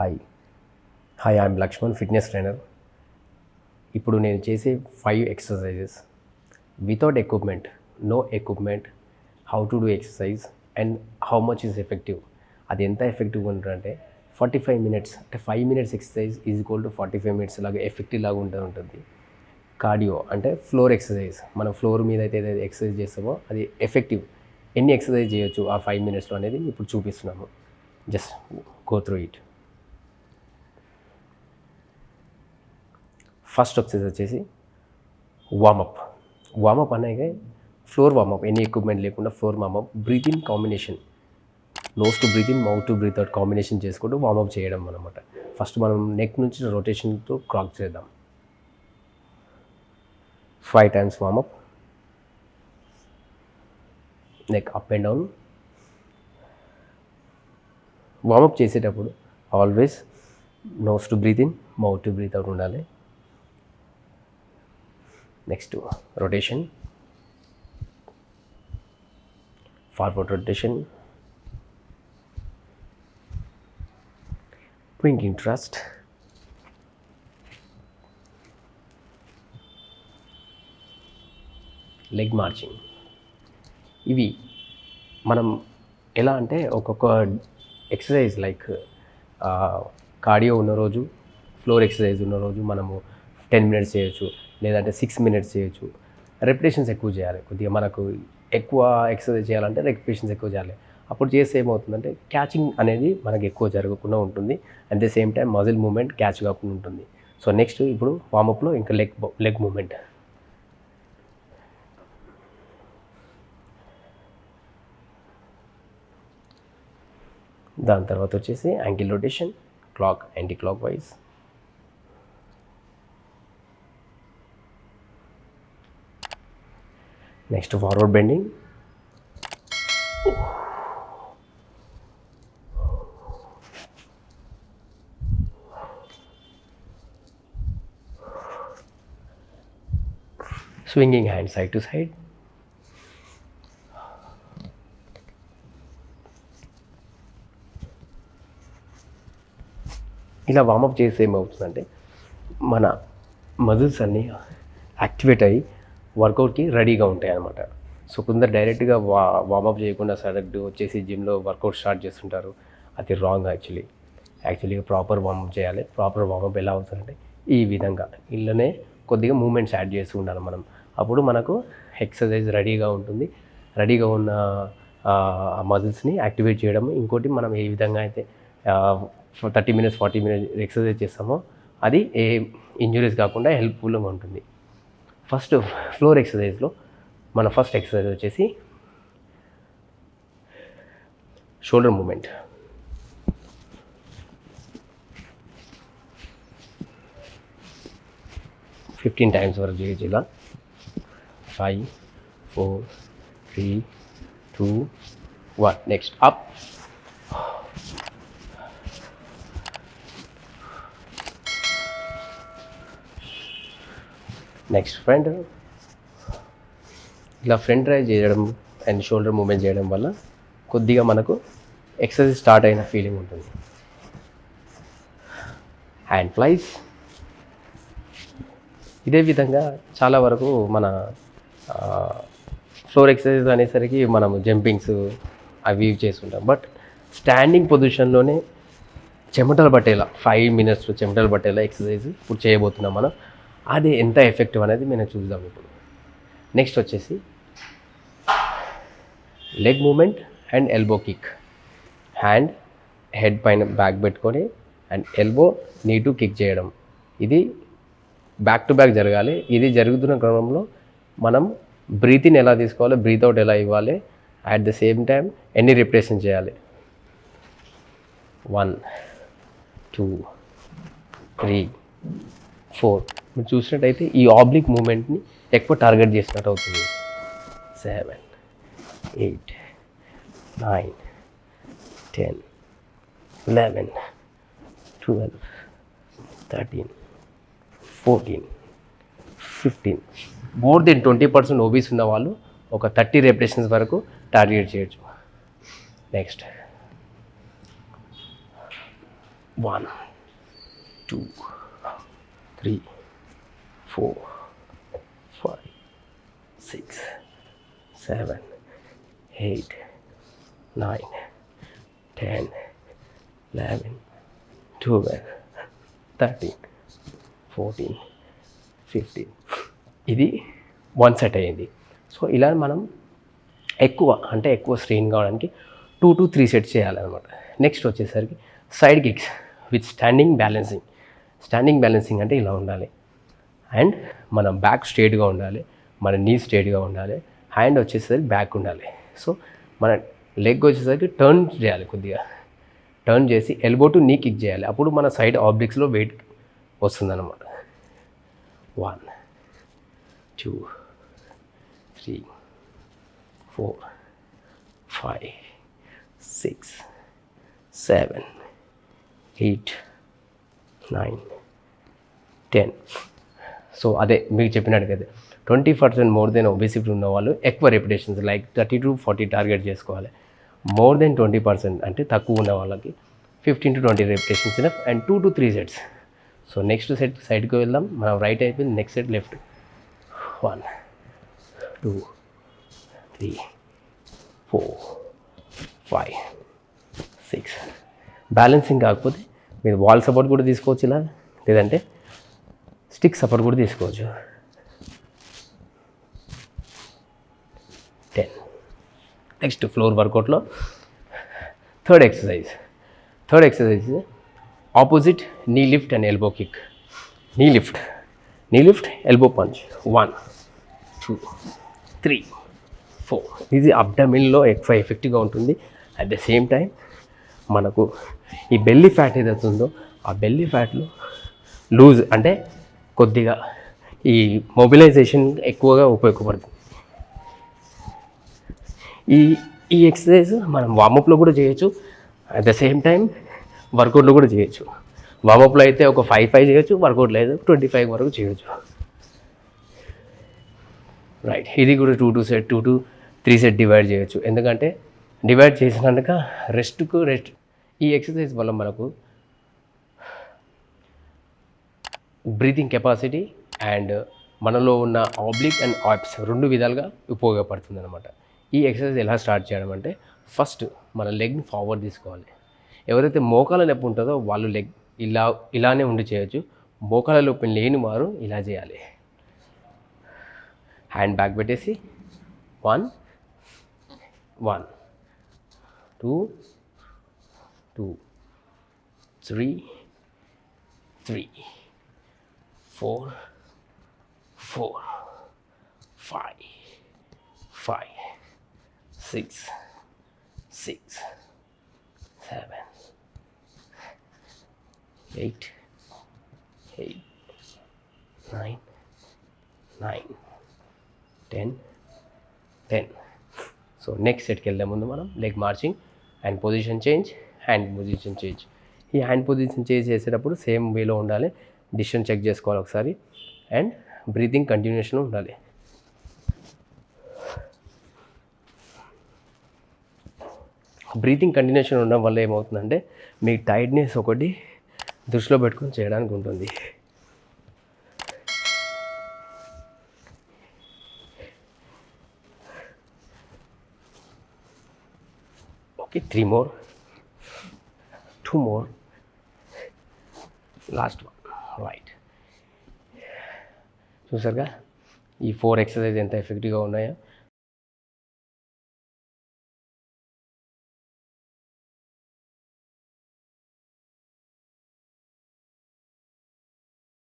Hi I'm Lakshman, fitness trainer. ఇప్పుడు నేను చేసే 5 exercises without equipment, no equipment, how to do exercise and how much is effective. అది ఎంత ఎఫెక్టివ్గా ఉంటుందంటే 45 మినిట్స్, అంటే 5 minutes exercise is equal to 45 minutes లాగా ఎఫెక్టివ్ లాగా ఉంటుంది. కార్డియో అంటే ఫ్లోర్ ఎక్సర్సైజ్, మనం ఫ్లోర్ మీద అయితే ఏదైతే ఎక్సర్సైజ్ చేస్తామో అది ఎఫెక్టివ్. ఎన్ని ఎక్సర్సైజ్ చేయొచ్చు ఆ 5 మినిట్స్లో అనేది ఇప్పుడు చూపిస్తున్నాము. Just go through it. First exercise వచ్చేసి వార్మప్ అనేది ఫ్లోర్ వార్మప్, ఎనీ ఎక్విప్మెంట్ లేకుండా floor warmup. Breathe in combination, nose to breathe in, mouth to breathe out combination చేసుకుంటూ వార్మప్ చేయడం అనమాట. ఫస్ట్ మనం నెక్ నుంచి రొటేషన్తో క్రాక్ చేద్దాం. 5 times warm up. Neck up and down. Warm up చేసేటప్పుడు always nose to breathe in, mouth to breathe out ఉండాలి. Next rotation, forward rotation, twinking thrust, leg marching. ఇవి మనం ఎలా అంటే ఒక్కొక్క ఎక్సర్సైజ్ లైక్ కార్డియో ఉన్న రోజు, ఫ్లోర్ ఎక్సర్సైజ్ ఉన్న రోజు మనము 10 మినిట్స్ చేయొచ్చు, లేదంటే 6 మినిట్స్ చేయొచ్చు. రెపిటేషన్స్ ఎక్కువ చేయాలి. కొద్దిగా మనకు ఎక్కువ ఎక్సర్సైజ్ చేయాలంటే రెపిటేషన్స్ ఎక్కువ చేయాలి. అప్పుడు చేస్తే ఏమవుతుందంటే క్యాచింగ్ అనేది మనకు ఎక్కువ జరగకుండా ఉంటుంది. At the same time muscle moment catch కాకుండా ఉంటుంది. సో నెక్స్ట్ ఇప్పుడు వార్మప్లో ఇంకా లెగ్ మూమెంట్. దాని తర్వాత వచ్చేసి ankle rotation, clock anti clock wise. Next forward bending, swinging hand side to side. ఇలా వార్మప్ చేస్తే ఏమవుతుందంటే మన మజిల్స్ అన్నీ యాక్టివేట్ అయ్యి వర్కౌట్కి రెడీగా ఉంటాయి అన్నమాట. సో కొందరు డైరెక్ట్గా వార్మప్ చేయకుండా సడక్ట్ వచ్చేసి జిమ్లో వర్కౌట్ స్టార్ట్ చేస్తుంటారు. అది రాంగ్. యాక్చువల్గా ప్రాపర్ వార్మప్ చేయాలి. ప్రాపర్ వార్మప్ ఎలా అవుతుందంటే ఈ విధంగా ఇళ్ళనే కొద్దిగా మూమెంట్స్ యాడ్ చేస్తూ ఉండాలి మనం. అప్పుడు మనకు ఎక్సర్సైజ్ రెడీగా ఉంటుంది. రెడీగా ఉన్న మజిల్స్ని యాక్టివేట్ చేయడం. ఇంకోటి మనం ఏ విధంగా అయితే 30 మినిట్స్ 40 మినిట్స్ ఎక్సర్సైజ్ చేస్తామో అది ఏ ఇంజురీస్ కాకుండా హెల్ప్ఫుల్గా ఉంటుంది. ఫస్ట్ ఫ్లోర్ ఎక్సర్సైజ్లో మన ఫస్ట్ ఎక్సర్సైజ్ వచ్చేసి షోల్డర్ మూమెంట్. ఫిఫ్టీన్ టైమ్స్ వరకు చేయొచ్చు ఇలా. 5 4 3 2 1. Next up. Next front. ఇలా ఫ్రంట్ రైజ్ చేయడం అండ్ షోల్డర్ మూమెంట్ చేయడం వల్ల కొద్దిగా మనకు ఎక్సర్సైజ్ స్టార్ట్ అయిన ఫీలింగ్ ఉంటుంది. Hand flies. ఇదే విధంగా చాలా వరకు మన ఫ్లోర్ ఎక్సర్సైజ్ అనేసరికి మనము జంపింగ్స్ అవి చేస్తుంటాం. బట్ స్టాండింగ్ పొజిషన్లోనే చెమటలు పట్టేలా 5 మినిట్స్లో చెమటలు పట్టేలా ఎక్సర్సైజ్ ఇప్పుడు చేయబోతున్నాం మనం. అది ఎంత ఎఫెక్టివ్ అనేది మనం చూద్దాం ఇప్పుడు. నెక్స్ట్ వచ్చేసి leg moment and elbow kick. Hand head పైన బ్యాక్ పెట్టుకొని and elbow need to kick చేయడం. ఇది బ్యాక్ టు బ్యాక్ జరగాలి. ఇది జరుగుతున్న క్రమంలో మనం బ్రీత్ ఇన్ ఎలా తీసుకోవాలి, బ్రీత్ అవుట్ ఎలా ఇవ్వాలి, అట్ ద సేమ్ టైం ఎన్ని రిపిటేషన్ చేయాలి. 1 2 3 4. మీరు చూసినట్టయితే ఈ ఆబ్లిక్ మూమెంట్ని ఎక్కువ టార్గెట్ చేసినట్టు అవుతుంది. 7 8 9 10 11 12 13 14 15. మోర్ దెన్ 20% ఓబీస్ ఉన్న వాళ్ళు ఒక 30 రెపిటేషన్స్ వరకు టార్గెట్ చేయొచ్చు. నెక్స్ట్ 1 2 3 4 5 6 7 8 9 10 11 12 13 14 15 ఇది 1 సెట్ అయ్యింది. సో ఇలా మనం ఎక్కువ స్ట్రెయిన్ కావడానికి 2 to 3 సెట్స్ చేయాలన్నమాట. నెక్స్ట్ వచ్చేసరికి side kicks with standing balancing అంటే ఇలా ఉండాలి. అండ్ మన బ్యాక్ స్ట్రేట్గా ఉండాలి, మన నీ స్ట్రేట్గా ఉండాలి, హ్యాండ్ వచ్చేసరికి బ్యాక్ ఉండాలి. సో మన లెగ్ వచ్చేసరికి టర్న్ చేయాలి, కొద్దిగా టర్న్ చేసి ఎల్బో టు నీ కిక్ చేయాలి. అప్పుడు మన సైడ్ ఆబ్లిక్స్లో వెయిట్ వస్తుందన్నమాట. 1 2 3 4 5 6 7 8 9 10. సో అదే మీకు చెప్పినట్టుగా 20% మోర్ దెన్ ఒబేసిటీ ఉన్న వాళ్ళు ఎక్కువ రెపిటేషన్స్ లైక్ 30 to 40 టార్గెట్ చేసుకోవాలి. మోర్ దెన్ 20% అంటే తక్కువ ఉన్న వాళ్ళకి 15 to 20 repetitions enough and 2 to 3 sets. So next set సైడ్కి వెళ్దాం. మనం రైట్ అయిపోయింది, నెక్స్ట్ సెట్ లెఫ్ట్. 1 2 3 4 5 6. బ్యాలెన్సింగ్ కాకపోతే మీరు వాల్ సపోర్ట్ కూడా తీసుకోవచ్చు ఇలా, లేదంటే స్టిక్ సపోర్ట్ కూడా తీసుకోవచ్చు. 10. నెక్స్ట్ ఫ్లోర్ వర్కౌట్లో third exercise opposite knee lift and elbow kick. Knee lift elbow punch. 1 2 3 4. ఇది అబ్డమిన్లో ఎక్కువ ఎఫెక్టివ్గా ఉంటుంది. అట్ ద సేమ్ టైం మనకు ఈ బెల్లీ ఫ్యాట్ ఏదైతే ఉందో ఆ బెల్లీ ఫ్యాట్లో లూజ్ అంటే కొద్దిగా ఈ మొబిలైజేషన్ ఎక్కువగా ఉపయోగపడుతుంది. ఈ ఎక్సర్సైజ్ మనం వార్మప్లో కూడా చేయొచ్చు, అట్ ద సేమ్ టైం వర్కౌట్లో కూడా చేయొచ్చు. వార్మప్లో అయితే ఒక 5 చేయొచ్చు, వర్కౌట్లో అయితే 25 వరకు చేయొచ్చు. రైట్, ఇది కూడా 2 to 3 సెట్ డివైడ్ చేయొచ్చు. ఎందుకంటే డివైడ్ చేసినాక రెస్ట్ ఈ ఎక్సర్సైజ్ వల్ల మనకు బ్రీతింగ్ కెపాసిటీ అండ్ మనలో ఉన్న ఆబ్లిక్ అండ్ ఆప్స్ 2 విధాలుగా ఉపయోగపడుతుంది అనమాట. ఈ ఎక్సర్సైజ్ ఎలా స్టార్ట్ చేయడం అంటే ఫస్ట్ మన లెగ్ని ఫార్వర్డ్ తీసుకోవాలి. ఎవరైతే మోకాల నొప్పి ఉంటుందో వాళ్ళు లెగ్ ఇలానే ఉండి చేయొచ్చు. మోకాల నొప్పి లేని వారు ఇలా చేయాలి. హ్యాండ్ బ్యాక్ పెట్టేసి 1 1 2 2 3 3 4 4 5 5 6 6 7 8 8 9 9 10 10. సో నెక్స్ట్ సెట్కి వెళ్దాం. ముందు మనం leg marching and position change, hand position change. ఈ హ్యాండ్ పొజిషన్ చేంజ్ చేసేటప్పుడు సేమ్ వేలో ఉండాలి. డిస్టెన్స్ చెక్ చేసుకోవాలి ఒకసారి అండ్ బ్రీతింగ్ కంటిన్యూషన్ ఉండాలి. బ్రీతింగ్ కంటిన్యూషన్ ఉండడం వల్ల ఏమవుతుందంటే మీ టైట్నెస్ ఒకటి దృష్టిలో పెట్టుకొని చేయడానికి ఉంటుంది. Okay, 3 more, 2 more, last one. Right, చూసారుగా ఈ 4 ఎక్సర్సైజ్ ఎంత ఎఫెక్టివ్గా ఉన్నాయో.